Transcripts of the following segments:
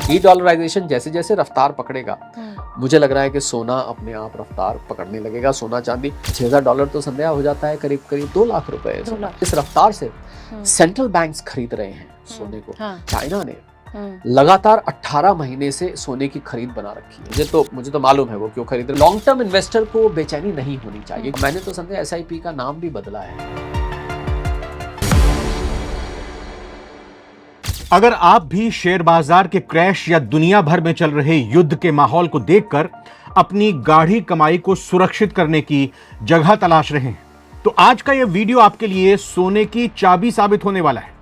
D dollarisation जैसे जैसे रफ्तार पकड़ेगा, मुझे लग रहा है कि सोना अपने आप रफ्तार पकड़ने लगेगा। सोना चांदी $6000 तो संध्या हो जाता है, करीब करीब 2 लाख रुपए। इस रफ्तार से सेंट्रल बैंक्स खरीद रहे हैं सोने को। चाइना ने लगातार 18 महीने से सोने की खरीद बना रखी है। मुझे तो मालूम है वो क्यों खरीद रहे। लॉन्ग टर्म इन्वेस्टर को बेचैनी नहीं होनी चाहिए। मैंने तो संध्या SIP का नाम भी बदला है। अगर आप भी शेयर बाजार के क्रैश या दुनिया भर में चल रहे युद्ध के माहौल को देखकर अपनी गाढ़ी कमाई को सुरक्षित करने की जगह तलाश रहे हैं, तो आज का यह वीडियो आपके लिए सोने की चाबी साबित होने वाला है।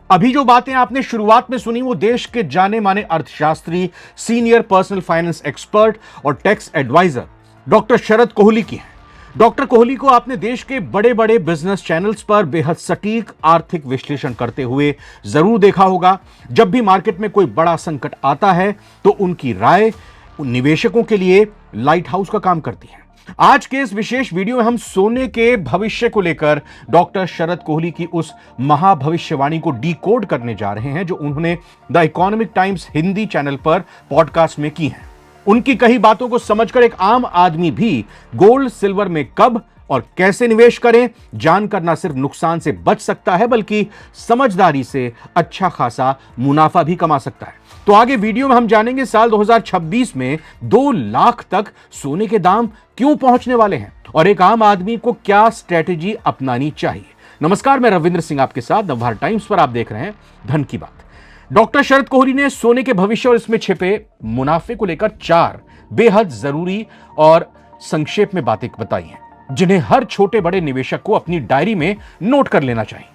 अभी जो बातें आपने शुरुआत में सुनी वो देश के जाने माने अर्थशास्त्री, सीनियर पर्सनल फाइनेंस एक्सपर्ट और टैक्स एडवाइजर डॉक्टर शरद कोहली की हैं। डॉक्टर कोहली को आपने देश के बड़े बड़े बिजनेस चैनल्स पर बेहद सटीक आर्थिक विश्लेषण करते हुए जरूर देखा होगा। जब भी मार्केट में कोई बड़ा संकट आता है तो उनकी राय निवेशकों के लिए लाइट हाउस का काम करती है। आज के इस विशेष वीडियो में हम सोने के भविष्य को लेकर डॉक्टर शरद कोहली की उस महाभविष्यवाणी को डिकोड करने जा रहे हैं जो उन्होंने the economic times Hindi channel पर पॉडकास्ट में की है। उनकी कही बातों को समझकर एक आम आदमी भी गोल्ड सिल्वर में कब और कैसे निवेश करें जानकर न सिर्फ नुकसान से बच सकता है बल्कि समझदारी से अच्छा खासा मुनाफा भी कमा सकता है। तो आगे वीडियो में हम जानेंगे साल 2026 में 2 लाख तक सोने के दाम क्यों पहुंचने वाले हैं और एक आम आदमी को क्या स्ट्रेटेजी अपनानी चाहिए। नमस्कार, मैं रविंद्र सिंह आपके साथ नवभारत टाइम्स पर। आप देख रहे हैं धन की बात। डॉक्टर शरद कोहली ने सोने के भविष्य और इसमें छिपे मुनाफे को लेकर 4 बेहद जरूरी और संक्षेप में बातें बताई हैं जिन्हें हर छोटे बड़े निवेशक को अपनी डायरी में नोट कर लेना चाहिए।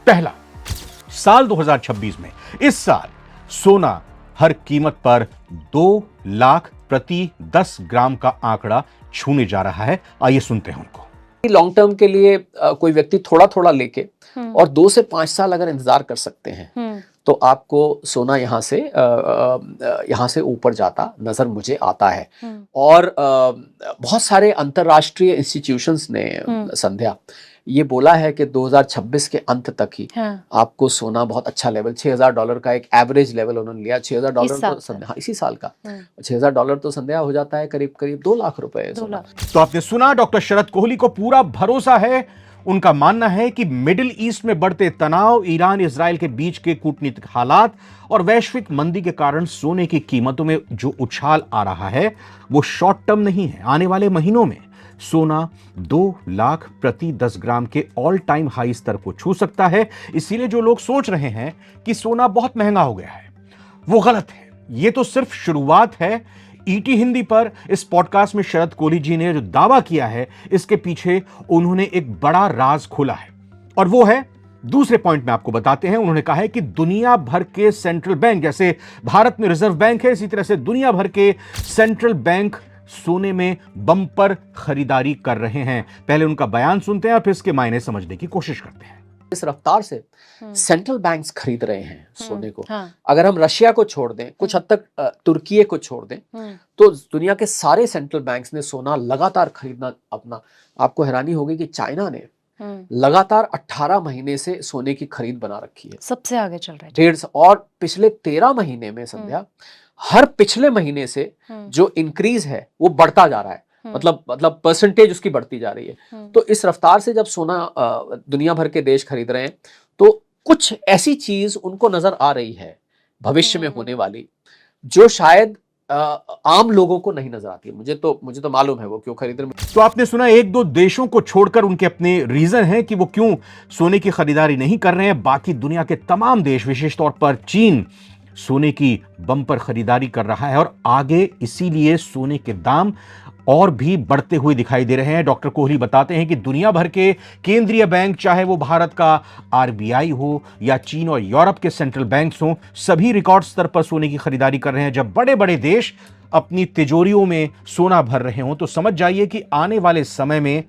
पहला, साल 2026 में इस साल सोना हर कीमत पर 2 लाख प्रति 10 ग्राम का आंकड़ा छूने जा रहा है। आइए सुनते हैं उनको। लॉन्ग टर्म के लिए कोई व्यक्ति थोड़ा थोड़ा लेके और 2 से 5 साल अगर इंतजार कर सकते हैं तो आपको सोना यहाँ से ऊपर जाता नजर मुझे आता है। और बहुत सारे अंतरराष्ट्रीय इंस्टीट्यूशंस ने संध्या ये बोला है कि 2026 के अंत तक ही आपको सोना बहुत अच्छा लेवल $6000 का एक एवरेज लेवल उन्होंने लिया। $6000 तो संध्या इसी साल का $6000 तो संध्या हो जाता है करीब करीब 2 लाख रुपए। तो आपने सुना, डॉक्टर शरद कोहली को पूरा भरोसा है। उनका मानना है कि मिडिल ईस्ट में बढ़ते तनाव, ईरान इजराइल के बीच के कूटनीतिक हालात और वैश्विक मंदी के कारण सोने की कीमतों में जो उछाल आ रहा है वो शॉर्ट टर्म नहीं है। आने वाले महीनों में सोना 2 लाख प्रति 10 ग्राम के ऑल टाइम हाई स्तर को छू सकता है। इसीलिए जो लोग सोच रहे हैं कि सोना बहुत महंगा हो गया है वो गलत है। ये तो सिर्फ शुरुआत है। ईटी हिंदी पर इस पॉडकास्ट में शरद कोहली जी ने जो दावा किया है इसके पीछे उन्होंने एक बड़ा राज खोला है और वो है, दूसरे पॉइंट में आपको बताते हैं। उन्होंने कहा है कि दुनिया भर के सेंट्रल बैंक, जैसे भारत में रिजर्व बैंक है, इसी तरह से दुनिया भर के सेंट्रल बैंक सोने में बम्पर खरीदारी कर रहे हैं। पहले उनका बयान सुनते हैं और फिर इसके मायने समझने की कोशिश करते हैं। इस रफ्तार से सेंट्रल बैंक्स खरीद रहे हैं सोने को। अगर हम रशिया को छोड़ दें, कुछ हद तक तुर्की को छोड़ दें, तो दुनिया के सारे सेंट्रल बैंक्स ने सोना लगातार खरीदना अपना। आपको हैरानी होगी कि चाइना ने लगातार 18 महीने से सोने की खरीद बना रखी है। सबसे आगे चल रहा है। और पिछले 13 महीने में संध्या हर पिछले महीने से जो इंक्रीज है वो बढ़ता जा रहा है। मतलब परसेंटेज उसकी बढ़ती जा रही है। तो इस रफ्तार से जब सोना दुनिया भर के देश खरीद रहे हैं तो कुछ ऐसी चीज उनको नजर आ रही है भविष्य में होने वाली जो शायद आम लोगों को नहीं नजर आती है। मुझे तो मालूम है वो क्यों खरीद रहे हैं। तो आपने सुना, 1-2 देशों को छोड़कर उनके अपने रीजन हैं कि वो क्यों सोने की खरीदारी नहीं कर रहे हैं। बाकी दुनिया के तमाम देश, विशेष तौर पर चीन, सोने की बम्पर खरीदारी कर रहा है और आगे इसीलिए सोने के दाम और भी बढ़ते हुए दिखाई दे रहे हैं। डॉक्टर कोहली बताते हैं कि दुनिया भर के केंद्रीय बैंक, चाहे वो भारत का RBI हो या चीन और यूरोप के सेंट्रल बैंक्स हों, सभी रिकॉर्ड स्तर पर सोने की खरीदारी कर रहे हैं। जब बड़े बड़े देश अपनी तिजोरियों में सोना भर रहे हों तो समझ जाइए कि आने वाले समय में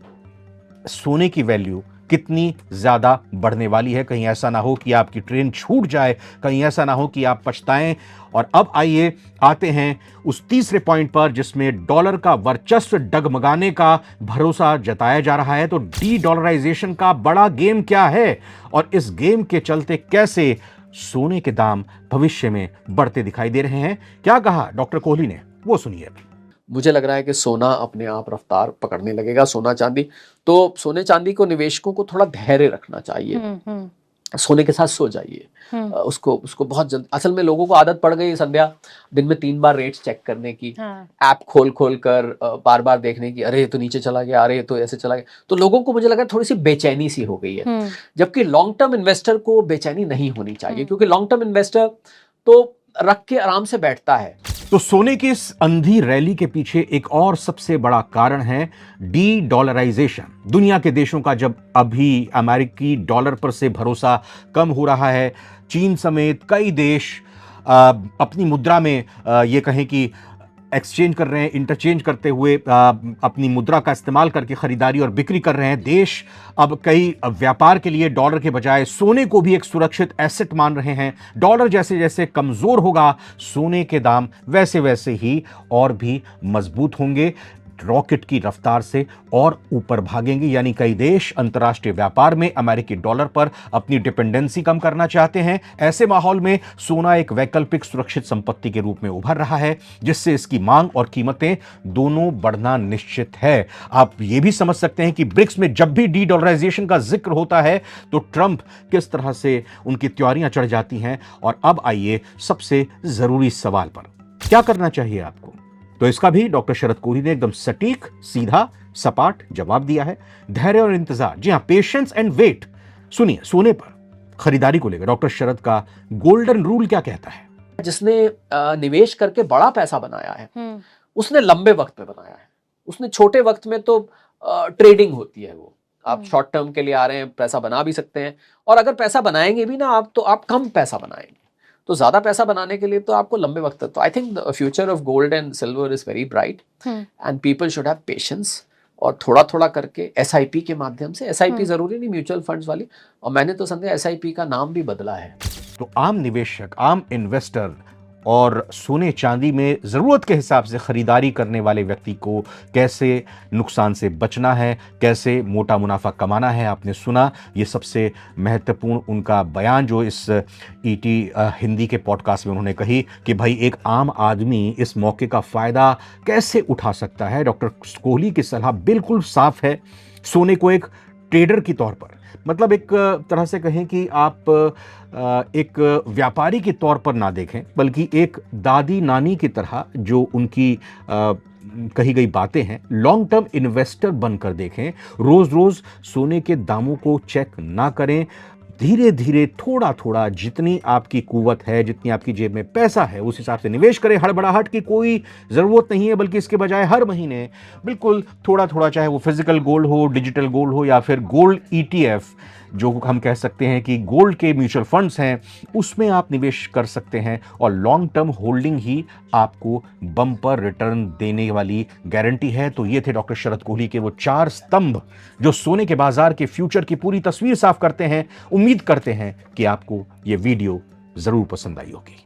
सोने की वैल्यू कितनी ज्यादा बढ़ने वाली है। कहीं ऐसा ना हो कि आपकी ट्रेन छूट जाए, कहीं ऐसा ना हो कि आप पछताएं। और अब आइए आते हैं उस तीसरे पॉइंट पर जिसमें डॉलर का वर्चस्व डगमगाने का भरोसा जताया जा रहा है। तो डी डॉलराइजेशन का बड़ा गेम क्या है और इस गेम के चलते कैसे सोने के दाम भविष्य में बढ़ते दिखाई दे रहे हैं। क्या कहा डॉक्टर कोहली ने, वो सुनिए। मुझे लग रहा है कि सोना अपने आप रफ्तार पकड़ने लगेगा, सोना चांदी। तो सोने चांदी को निवेशकों को थोड़ा धैर्य रखना चाहिए। सोने के साथ सो जाइए। उसको बहुत जल्द, असल में लोगों को आदत पड़ गई संध्या दिन में 3 बार रेट्स चेक करने की, ऐप खोल कर बार बार देखने की, अरे ये तो नीचे चला गया, अरे ये तो ऐसे चला गया। तो लोगों को मुझे लगा थोड़ी सी बेचैनी सी हो गई है, जबकि लॉन्ग टर्म इन्वेस्टर को बेचैनी नहीं होनी चाहिए, क्योंकि लॉन्ग टर्म इन्वेस्टर तो रख के आराम से बैठता है। तो सोने की इस अंधी रैली के पीछे एक और सबसे बड़ा कारण है डी डॉलराइजेशन। दुनिया के देशों का जब अभी अमेरिकी डॉलर पर से भरोसा कम हो रहा है, चीन समेत कई देश अपनी मुद्रा में ये कहें कि एक्सचेंज कर रहे हैं, इंटरचेंज करते हुए अपनी मुद्रा का इस्तेमाल करके खरीदारी और बिक्री कर रहे हैं। देश अब कई व्यापार के लिए डॉलर के बजाय सोने को भी एक सुरक्षित एसेट मान रहे हैं। डॉलर जैसे जैसे कमजोर होगा, सोने के दाम वैसे वैसे ही और भी मजबूत होंगे, रॉकेट की रफ्तार से और ऊपर भागेंगे। यानी कई देश अंतर्राष्ट्रीय व्यापार में अमेरिकी डॉलर पर अपनी डिपेंडेंसी कम करना चाहते हैं। ऐसे माहौल में सोना एक वैकल्पिक सुरक्षित संपत्ति के रूप में उभर रहा है, जिससे इसकी मांग और कीमतें दोनों बढ़ना निश्चित है। आप ये भी समझ सकते हैं कि ब्रिक्स में जब भी डी डॉलराइजेशन का जिक्र होता है तो ट्रंप किस तरह से उनकी तैयारियां चढ़ जाती हैं। और अब आइए सबसे जरूरी सवाल पर, क्या करना चाहिए आपको? तो इसका भी डॉक्टर शरद कोहली ने एकदम सटीक, सीधा, सपाट जवाब दिया है। धैर्य और इंतजार, जी हां, पेशेंस एंड वेट। सुनिए, सोने पर खरीदारी को लेकर डॉक्टर शरद का गोल्डन रूल क्या कहता है। जिसने निवेश करके बड़ा पैसा बनाया है, उसने लंबे वक्त में बनाया है। उसने छोटे वक्त में तो ट्रेडिंग होती है, वो आप शॉर्ट टर्म के लिए आ रहे हैं, पैसा बना भी सकते हैं, और अगर पैसा बनाएंगे भी ना आप, तो आप कम पैसा बनाएंगे। तो ज्यादा पैसा बनाने के लिए तो आपको लंबे वक्त तक, तो I think the future of gold and silver is very bright and people should have patience. और थोड़ा थोड़ा करके एसआईपी के माध्यम से, एसआईपी जरूरी नहीं म्यूचुअल फंड्स वाली, और मैंने तो संध्या एसआईपी का नाम भी बदला है। तो आम निवेशक, आम इन्वेस्टर और सोने चांदी में जरूरत के हिसाब से खरीदारी करने वाले व्यक्ति को कैसे नुकसान से बचना है, कैसे मोटा मुनाफा कमाना है, आपने सुना। ये सबसे महत्वपूर्ण उनका बयान जो इस ईटी हिंदी के पॉडकास्ट में उन्होंने कही कि भाई एक आम आदमी इस मौके का फायदा कैसे उठा सकता है। डॉक्टर कोहली की सलाह बिल्कुल साफ है। सोने को एक ट्रेडर की तौर पर, मतलब एक तरह से कहें कि आप एक व्यापारी के तौर पर ना देखें, बल्कि एक दादी नानी की तरह जो उनकी कही गई बातें हैं, लॉन्ग टर्म इन्वेस्टर बनकर देखें। रोज रोज सोने के दामों को चेक ना करें, धीरे धीरे थोड़ा थोड़ा जितनी आपकी कुवत है, जितनी आपकी जेब में पैसा है, उस हिसाब से निवेश करें। हड़बड़ाहट की कोई ज़रूरत नहीं है, बल्कि इसके बजाय हर महीने बिल्कुल थोड़ा थोड़ा, चाहे वो फिजिकल गोल्ड हो, डिजिटल गोल्ड हो, या फिर गोल्ड ईटीएफ जो हम कह सकते हैं कि गोल्ड के म्यूचुअल फंड्स हैं, उसमें आप निवेश कर सकते हैं। और लॉन्ग टर्म होल्डिंग ही आपको बम्पर रिटर्न देने वाली गारंटी है। तो ये थे डॉक्टर शरद कोहली के वो 4 स्तंभ जो सोने के बाजार के फ्यूचर की पूरी तस्वीर साफ करते हैं। उम्मीद करते हैं कि आपको ये वीडियो जरूर पसंद आई होगी।